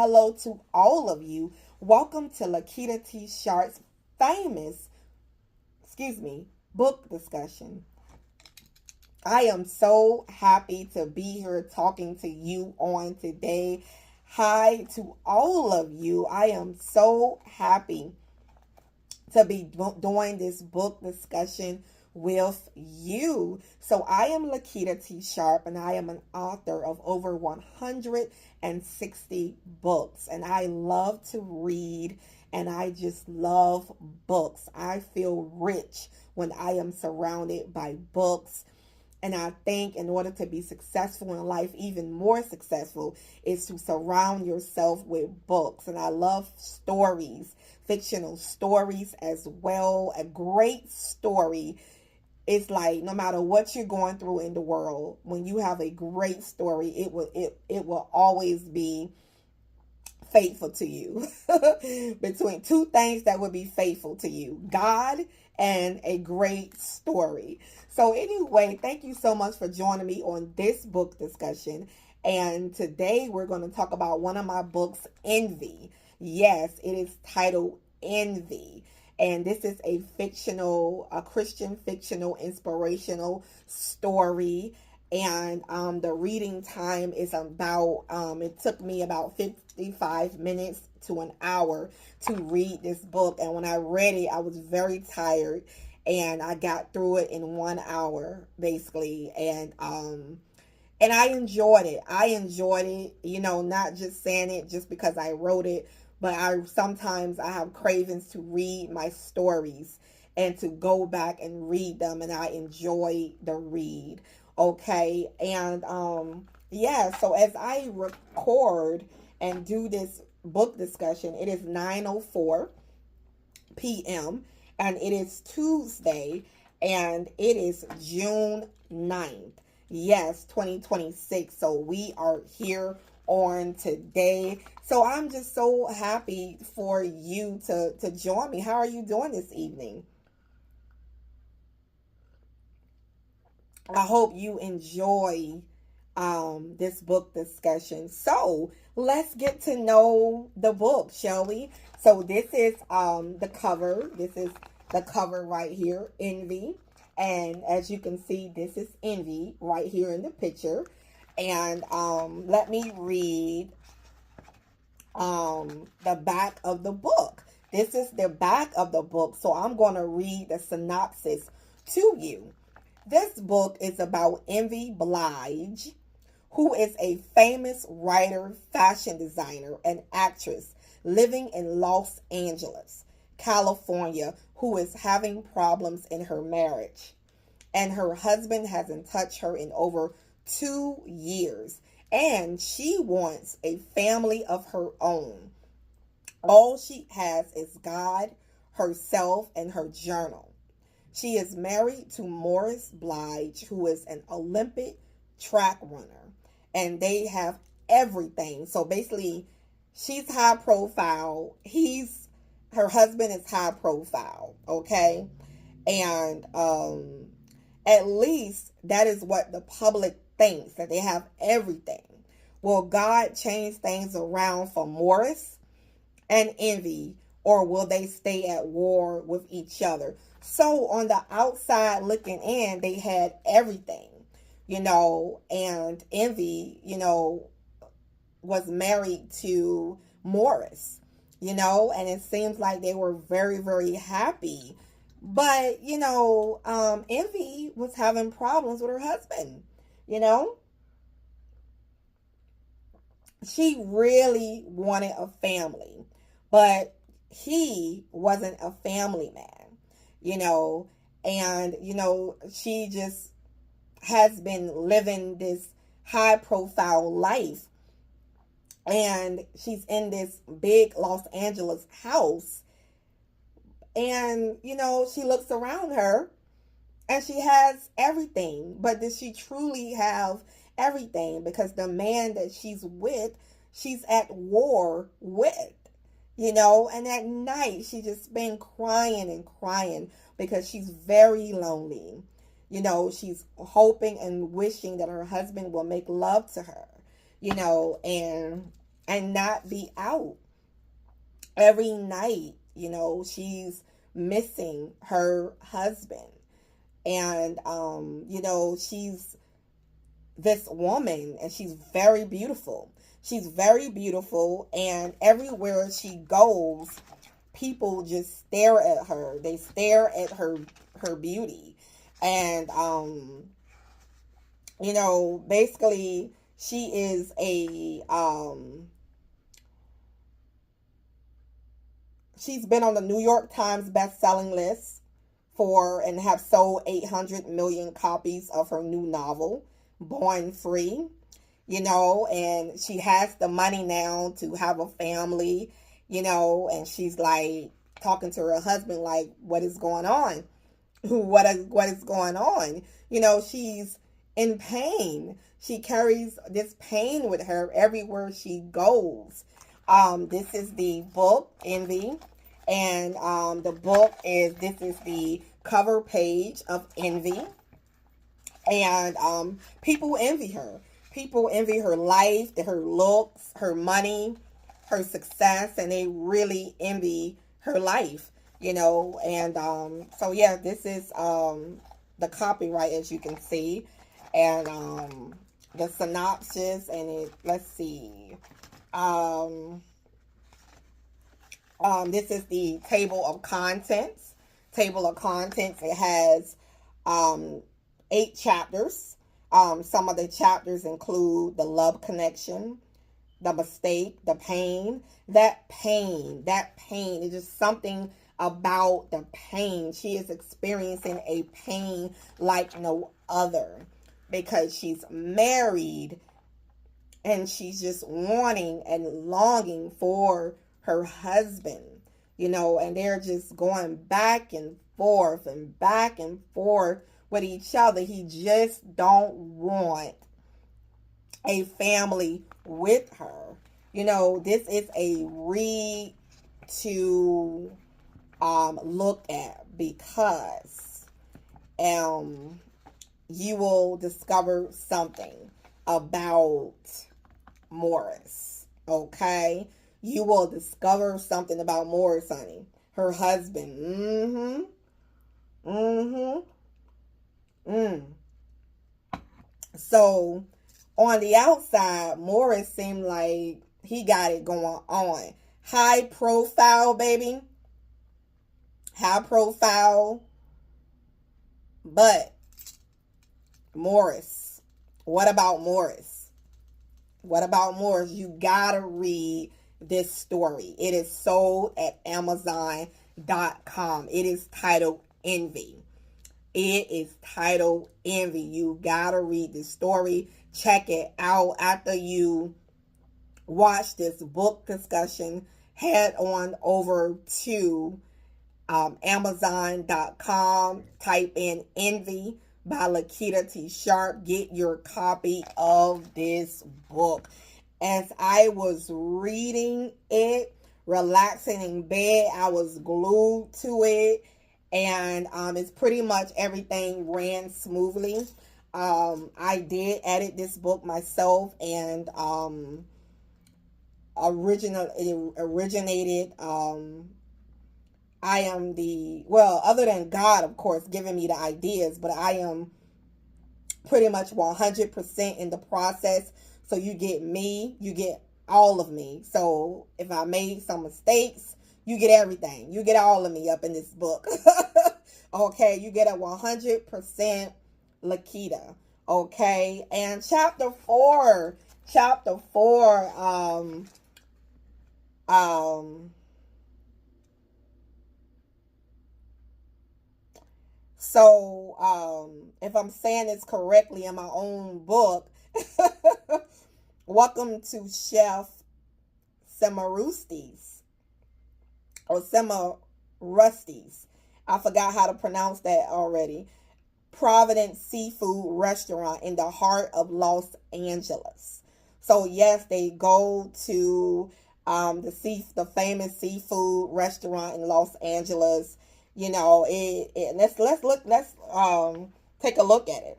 hello to all of you. Welcome to Lakita T. Sharpe's famous, book discussion. I am so happy to be here talking to you on today. Hi to all of you. I am so happy to be doing this book discussion with you. So I am Lakita T. Sharpe, and I am an author of over 160 books. And I love to read, and I just love books. I feel rich when I am surrounded by books. And I think in order to be successful in life, even more successful, is to surround yourself with books. And I love stories, fictional stories as well. A great story is like, no matter what you're going through in the world, when you have a great story, it will always be faithful to you. Between two things that would be faithful to you: God and a great story. So anyway, thank you so much for joining me on this book discussion. And today we're going to talk about one of my books, Envy. Yes, it is titled Envy. And this is a Christian fictional, inspirational story. And the reading time is it took me about 55 minutes to an hour to read this book. And when I read it, I was very tired. And I got through it in 1 hour, basically. And I enjoyed it. I enjoyed it, not just saying it just because I wrote it, but sometimes I have cravings to read my stories and to go back and read them, and I enjoy the read. Okay. And so as I record and do this book discussion, it is 9:04 p.m. and it is Tuesday, and it is June 9th. Yes, 2026. So we are here on today. So I'm just so happy for you to join me. How are you doing this evening? I hope you enjoy this book discussion. So let's get to know the book, shall we? So this is the cover. This is the cover right here, Envy. And as you can see, this is Envy right here in the picture. And let me read the back of the book. This is the back of the book. So I'm going to read the synopsis to you. This book is about Envy Blige, who is a famous writer, fashion designer, and actress living in Los Angeles, California, who is having problems in her marriage. And her husband hasn't touched her in over 2 years. And she wants a family of her own. All she has is God, herself, and her journal. She is married to Morris Blige, who is an Olympic track runner. And they have everything. So basically, she's high profile. Her husband is high profile. Okay. And at least that is what the public thinks, that they have everything. Will God change things around for Morris and Envy, or will they stay at war with each other? So on the outside looking in, they had everything, and Envy, was married to Morris, and it seems like they were very, very happy. But, Envy was having problems with her husband, She really wanted a family, but he wasn't a family man, and, she just has been living this high profile life. And she's in this big Los Angeles house. And, she looks around her and she has everything. But does she truly have everything? Because the man that she's with, she's at war with, and at night she just been crying and crying because she's very lonely. She's hoping and wishing that her husband will make love to her, and and not be out every night. She's missing her husband. And, she's this woman, and she's very beautiful. She's very beautiful, and everywhere she goes, people just stare at her. They stare at her beauty. And, basically, she is she's been on the New York Times best-selling list and have sold 800 million copies of her new novel, Born Free. And she has the money now to have a family, and she's like talking to her husband like, what is going on? What is going on? She's in pain. She carries this pain with her everywhere she goes. This is the book, Envy. And this is the cover page of Envy. And people envy her. People envy her life, her looks, her money, her success, and they really envy her life, And so, yeah, this is the copyright, as you can see. And the synopsis, and let's see. This is the table of contents. It has 8 chapters. Some of the chapters include the love connection, the mistake, the pain. That pain is just something about the pain. She is experiencing a pain like no other because she's married, and she's just wanting and longing for her husband, and they're just going back and forth with each other. He just don't want a family with her. This is a read to look at, because you will discover something about Morris. Okay? You will discover something about Morris, honey. Her husband. So, on the outside, Morris seemed like he got it going on. High profile, baby. High profile. But, Morris. What about Morris? You gotta read this story. It is sold at Amazon.com. It is titled Envy. You gotta read this story. Check it out. After you watch this book discussion, head on over to Amazon.com. Type in Envy by Lakita T. Sharpe. Get your copy of this book. As I was reading it, relaxing in bed, I was glued to it, and it's pretty much everything ran smoothly. I did edit this book myself, and it originated. I am other than God, of course, giving me the ideas, but I am pretty much 100% in the process. So you get me, you get all of me. So if I made some mistakes, you get everything. You get all of me up in this book. Okay, you get a 100% Lakita. Okay, and chapter 4. So, if I'm saying this correctly in my own book, welcome to Chef Semarustes or Semarustes. I forgot how to pronounce that already. Providence Seafood Restaurant in the heart of Los Angeles. So yes, they go to the famous seafood restaurant in Los Angeles. Let's take a look at it.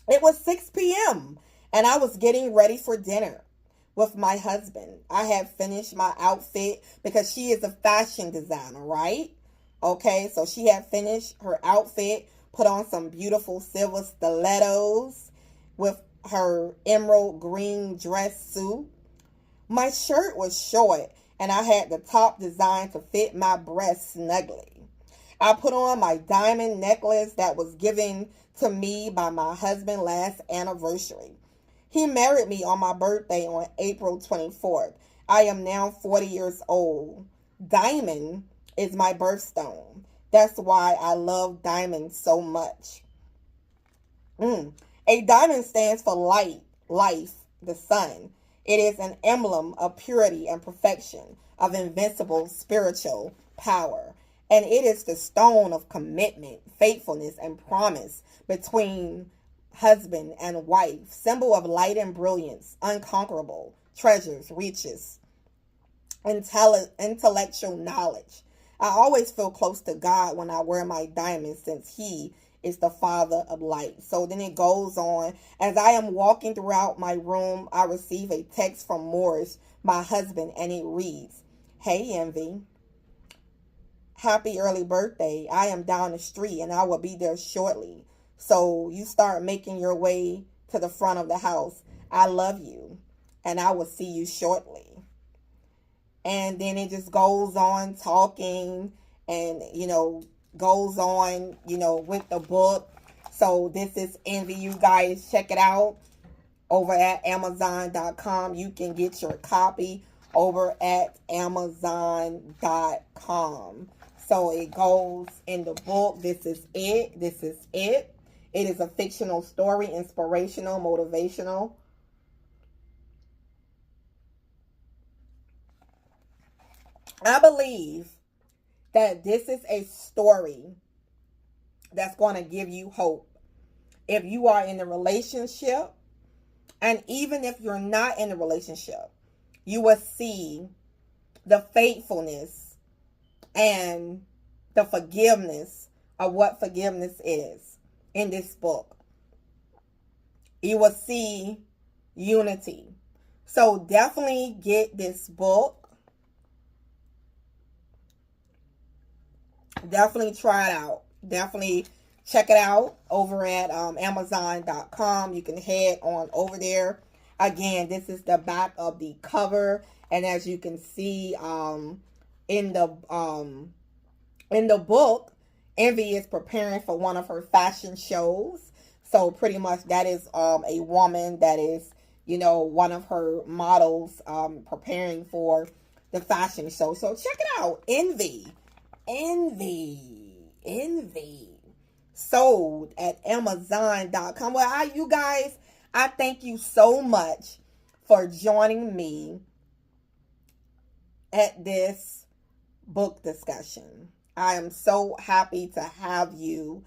It was 6 p.m. and I was getting ready for dinner with my husband. I had finished my outfit because she is a fashion designer, right? Okay, so she had finished her outfit, put on some beautiful silver stilettos with her emerald green dress suit. My shirt was short and I had the top designed to fit my breast snugly. I put on my diamond necklace that was given to me by my husband last anniversary. He married me on my birthday on April 24th. I am now 40 years old. Diamond is my birthstone. That's why I love diamonds so much. A diamond stands for light, life, the sun. It is an emblem of purity and perfection, of invincible spiritual power. And it is the stone of commitment, faithfulness, and promise between husband and wife, symbol of light and brilliance, unconquerable, treasures, riches, intellectual knowledge. I always feel close to God when I wear my diamonds since He is the Father of light. So then it goes on. As I am walking throughout my room, I receive a text from Morris, my husband, and it reads, "Hey, Envy. Happy early birthday. I am down the street and I will be there shortly. So you start making your way to the front of the house. I love you and I will see you shortly." And then it just goes on talking and, goes on, with the book. So this is Envy. You guys check it out over at Amazon.com. You can get your copy over at Amazon.com. So it goes in the book. This is it. This is it. It is a fictional story, inspirational, motivational. I believe that this is a story that's going to give you hope. If you are in a relationship, and even if you're not in a relationship, you will see the faithfulness and the forgiveness of what forgiveness is in this book. You will see unity. So definitely get this book. Definitely try it out. Definitely check it out over at Amazon.com. You can head on over there. Again, this is the back of the cover, and as you can see in the book, Envy is preparing for one of her fashion shows. So pretty much that is a woman that is, one of her models preparing for the fashion show. So check it out. Envy. Sold at Amazon.com. Well, you guys, I thank you so much for joining me at this book discussion. I am so happy to have you.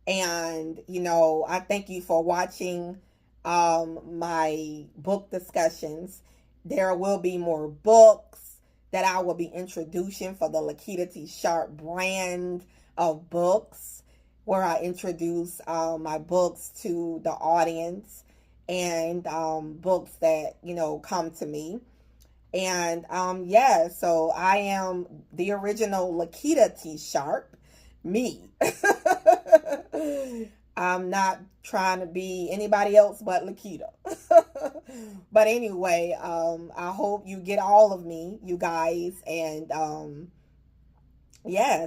And, I thank you for watching my book discussions. There will be more books that I will be introducing for the Lakita T. Sharpe brand of books, where I introduce my books to the audience and books that, come to me. And so I am the original Lakita T. Sharpe, me. I'm not trying to be anybody else but Lakita. But anyway, I hope you get all of me, you guys. And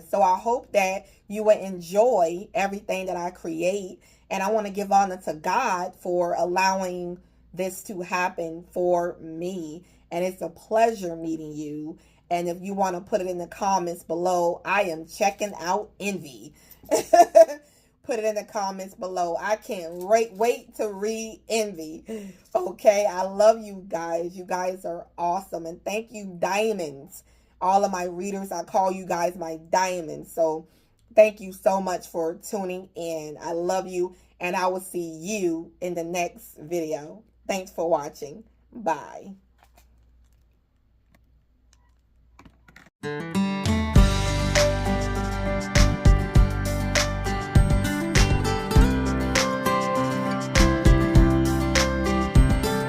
so I hope that you will enjoy everything that I create. And I want to give honor to God for allowing this to happen for me. And it's a pleasure meeting you. And if you want to put it in the comments below, I am checking out Envy. Put it in the comments below. I can't wait to read Envy. Okay, I love you guys. You guys are awesome. And thank you, diamonds. All of my readers, I call you guys my diamonds. So thank you so much for tuning in. I love you. And I will see you in the next video. Thanks for watching. Bye.